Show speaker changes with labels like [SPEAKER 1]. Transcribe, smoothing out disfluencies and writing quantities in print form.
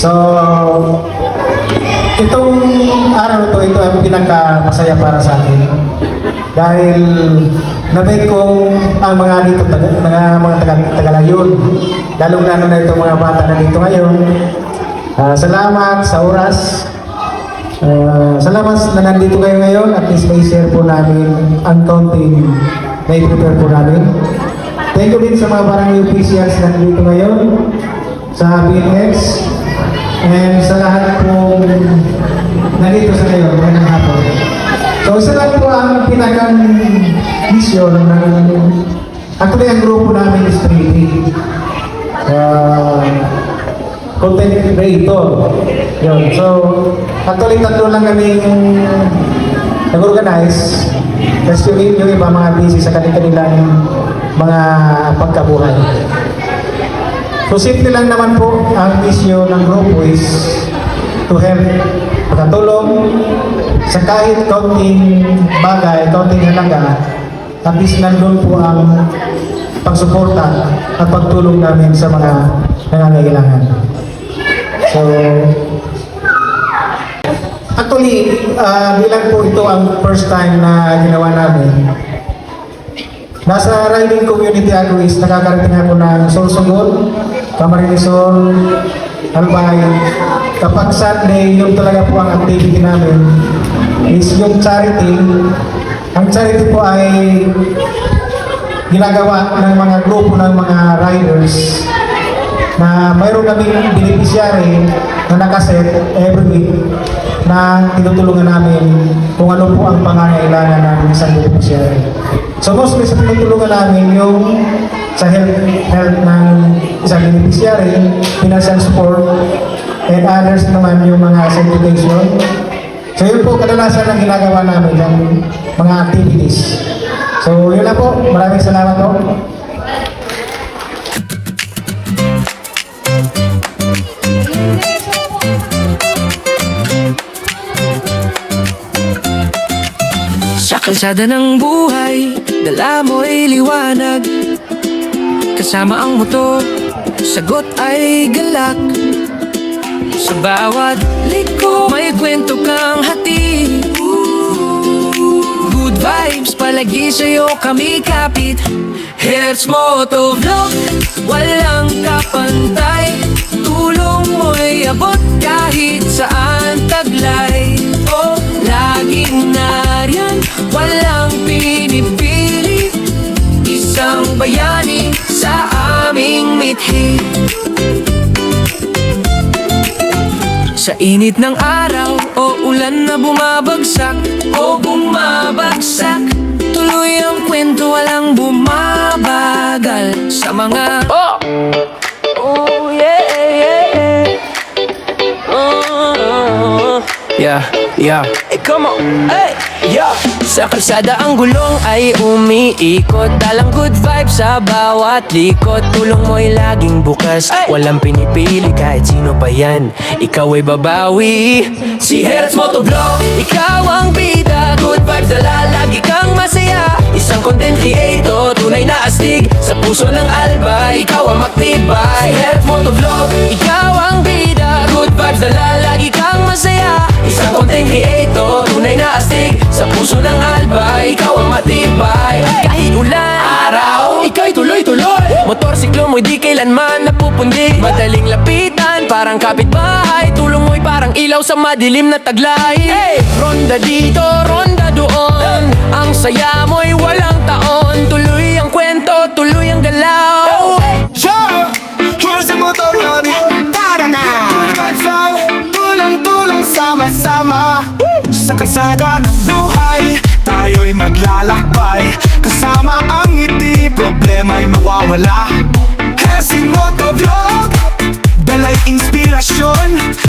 [SPEAKER 1] So, itong araw na ito ang pinaka-masaya para sa akin. Dahil nabay kong ang mga dito, mga taga-Tagalayon. Lalong-lalo na itong mga bata na dito ngayon. Salamat sa oras. Salamat na nandito kayo ngayon at least may share po namin ang counting na i-prepare po namin. Thank you din sa mga barangay officials na nandito ngayon, sa BNX, and sa lahat po nandito sa ngayon, ngayong hapon. So isa lang po ang pinakang mission ng actually ang grupo namin is 3D. Content creator. Yun. So, actually tatlo lang kami nag-organize. Kasi yung iba mga busy sa kanilang mga pagkabuhay. So, simple lang naman po ang mission ng grupo is to help, makatulong sa kahit kaunting bagay, kaunting halaga, at least nandun po ang pagsuporta at pagtulong namin sa mga nangangailangan. So, actually, di lang po ito ang first time na ginawa namin. Nasa riding community ako is nakakarating ako ng Sorsogon, Camarines-Sur, Albay. Kapag Sunday, yun talaga po ang activity namin is yung charity. Ang charity po ay ginagawa ng mga grupo ng mga riders na mayroon kaming beneficiary na nakaset every week na tinutulungan namin kung ano po ang pangangailangan ng isang beneficiary. So mostly sa tinutulungan namin yung sa health ng isang beneficiary, financial support, and others naman yung mga sa education. So yun po kadalasan ang ginagawa namin ng mga activities. So yun na po, maraming salamat po.
[SPEAKER 2] Sa kalsada ng buhay, dala mo'y liwanag. Kasama ang motor, sagot ay galak. Sa bawat liko, may kwento kang hatid. Good vibes, palagi sa'yo kami kapit. Hertz Motovlog, walang kapantay. Tulong mo'y abot kahit saan taglay. Oh, laging nariyan, walang pinipili. Isang bayani sa aming mithi. Sa init ng araw o ulan na bumabagsak, tuloy ang kwento, walang bumabagal. Sa mga oh yeah. Yeah. Hey, come on, hey, yeah. Sa kalsada ang gulong ay umiikot. Dalang good vibes sa bawat likot. Tulong mo'y laging bukas, walang pinipili kahit sino pa yan. Ikaw ay babawi. Si Hertz Motovlog, ikaw ang bida. Good vibes dala, lagi kang masaya. Isang content creator, tunay na astig. Sa puso ng albay, ikaw ang maktibay. Hertz Motovlog, ikaw ang bida. Good vibes dala, lagi kang masaya. Isang content creator, tunay na astig. Sa puso ng albay, ikaw ang matibay. Kahit ulan, araw, ikaw'y tuloy-tuloy. Motorsiklo mo'y di kailanman napupundi. Madaling lapitan, parang kapitbahay. Tulong mo'y parang ilaw sa madilim na taglay. Ronda dito, ronda doon. Ang saya mo'y walang taon. Tuloy ang kwento, tuloy ang galaw.
[SPEAKER 3] Here's the motor running. Tara na! Tulang-tulang sama-sama. Sa kalsada ng buhay, tayo'y maglalakbay. Kasama ang ngiti, problema'y mawawala. Hertz Motovlog, dala'y inspirasyon.